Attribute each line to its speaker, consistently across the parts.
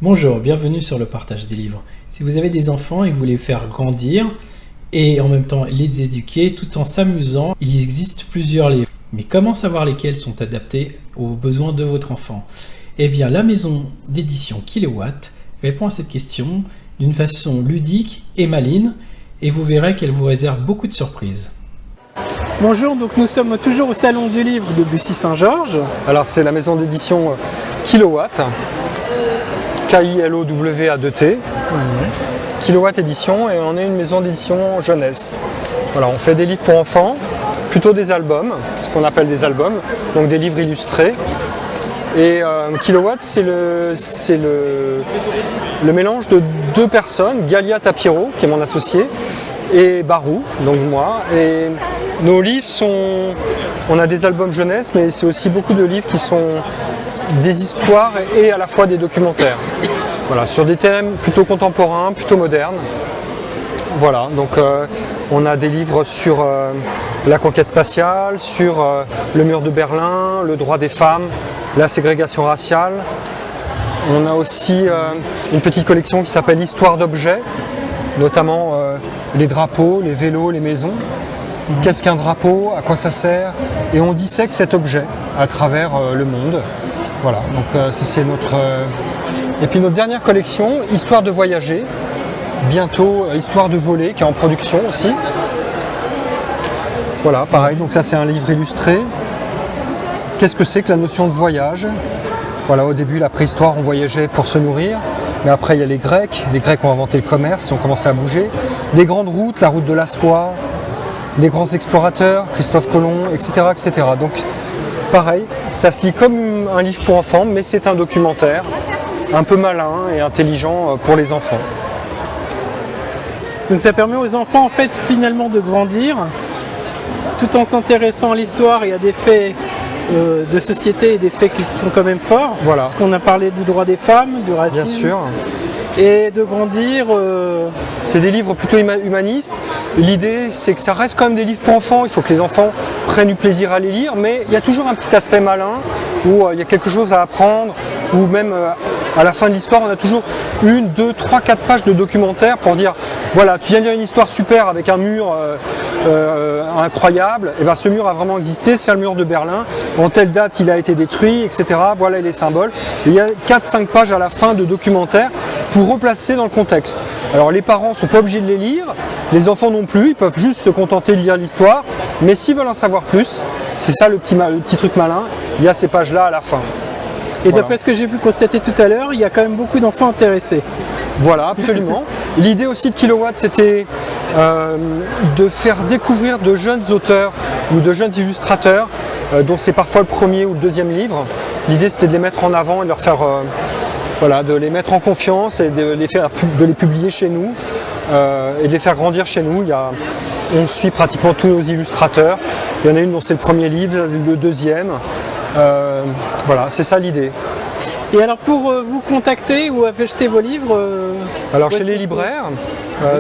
Speaker 1: Bonjour, bienvenue sur le partage des livres. Si vous avez des enfants et que vous voulez les faire grandir et en même temps les éduquer tout en s'amusant, il existe plusieurs livres. Mais comment savoir lesquels sont adaptés aux besoins de votre enfant? Eh bien, la maison d'édition Kilowatt répond à cette question d'une façon ludique et maligne et vous verrez qu'elle vous réserve beaucoup de surprises.
Speaker 2: Bonjour, donc nous sommes toujours au salon du livre de Bussy-Saint-Georges.
Speaker 3: Alors c'est la maison d'édition Kilowatt, K-I-L-O-W-A-2-T, Kilowatt édition, et on est une maison d'édition jeunesse. Voilà, on fait des livres pour enfants, plutôt des albums, ce qu'on appelle des albums, donc des livres illustrés. Et Kilowatt, c'est le mélange de deux personnes, Galia Tapiro, qui est mon associé, et Barou, donc moi. Et nos livres on a des albums jeunesse, mais c'est aussi beaucoup de livres qui sont des histoires et à la fois des documentaires. Voilà, sur des thèmes plutôt contemporains, plutôt modernes. Voilà, donc on a des livres sur la conquête spatiale, sur le mur de Berlin, le droit des femmes, la ségrégation raciale. On a aussi une petite collection qui s'appelle Histoire d'objets, notamment les drapeaux, les vélos, les maisons. Qu'est-ce qu'un drapeau? À quoi ça sert? Et on dissèque cet objet à travers le monde. Voilà, donc c'est notre... Et puis notre dernière collection, Histoire de voyager. Bientôt, Histoire de voler, qui est en production aussi. Voilà, pareil, donc là c'est un livre illustré. Qu'est-ce que c'est que la notion de voyage? Voilà, au début, la préhistoire, on voyageait pour se nourrir. Mais après, il y a les Grecs. Les Grecs ont inventé le commerce, ils ont commencé à bouger. Les grandes routes, la route de la soie, les grands explorateurs, Christophe Colomb, etc., etc. Donc, pareil, ça se lit comme un livre pour enfants, mais c'est un documentaire un peu malin et intelligent pour les enfants.
Speaker 2: Donc ça permet aux enfants en fait finalement de grandir tout en s'intéressant à l'histoire et à des faits de société et des faits qui sont quand même forts.
Speaker 3: Voilà.
Speaker 2: Parce qu'on a parlé du droit des femmes, du racisme.
Speaker 3: Bien sûr.
Speaker 2: Et de grandir.
Speaker 3: C'est des livres plutôt humanistes. L'idée, c'est que ça reste quand même des livres pour enfants. Il faut que les enfants prennent du plaisir à les lire, mais il y a toujours un petit aspect malin où il y a quelque chose à apprendre, ou même à la fin de l'histoire, on a toujours 1, 2, 3, 4 pages de documentaire pour dire voilà, tu viens de lire une histoire super avec un mur incroyable, et bien ce mur a vraiment existé, c'est le mur de Berlin, en telle date il a été détruit, etc. Voilà les symboles. Et il y a 4-5 pages à la fin de documentaire pour replacer dans le contexte. Alors les parents ne sont pas obligés de les lire, les enfants non plus, ils peuvent juste se contenter de lire l'histoire, mais s'ils veulent en savoir plus, c'est ça le petit truc malin, il y a ces pages-là à la fin.
Speaker 2: Et d'après ce que j'ai pu constater tout à l'heure, il y a quand même beaucoup d'enfants intéressés.
Speaker 3: Voilà, absolument. L'idée aussi de Kilowatt, c'était de faire découvrir de jeunes auteurs ou de jeunes illustrateurs, dont c'est parfois le premier ou le deuxième livre. L'idée, c'était de les mettre en avant et de leur faire, de les mettre en confiance et de les publier chez nous et de les faire grandir chez nous. On suit pratiquement tous nos illustrateurs. Il y en a une dont c'est le premier livre, le deuxième. Voilà, c'est ça l'idée.
Speaker 2: Et alors pour vous contacter ou acheter vos livres
Speaker 3: alors chez les libraires,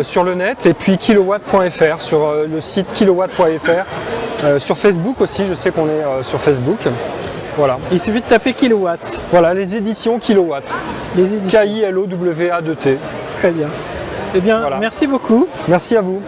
Speaker 3: sur le net, et puis kilowatt.fr, sur le site kilowatt.fr, sur Facebook aussi, je sais qu'on est sur Facebook. Voilà.
Speaker 2: Il suffit de taper Kilowatt.
Speaker 3: Voilà, les éditions Kilowatt.
Speaker 2: Les éditions.
Speaker 3: K-I-L-O-W-A-2-T.
Speaker 2: Très bien. Eh bien, voilà. Merci beaucoup.
Speaker 3: Merci à vous.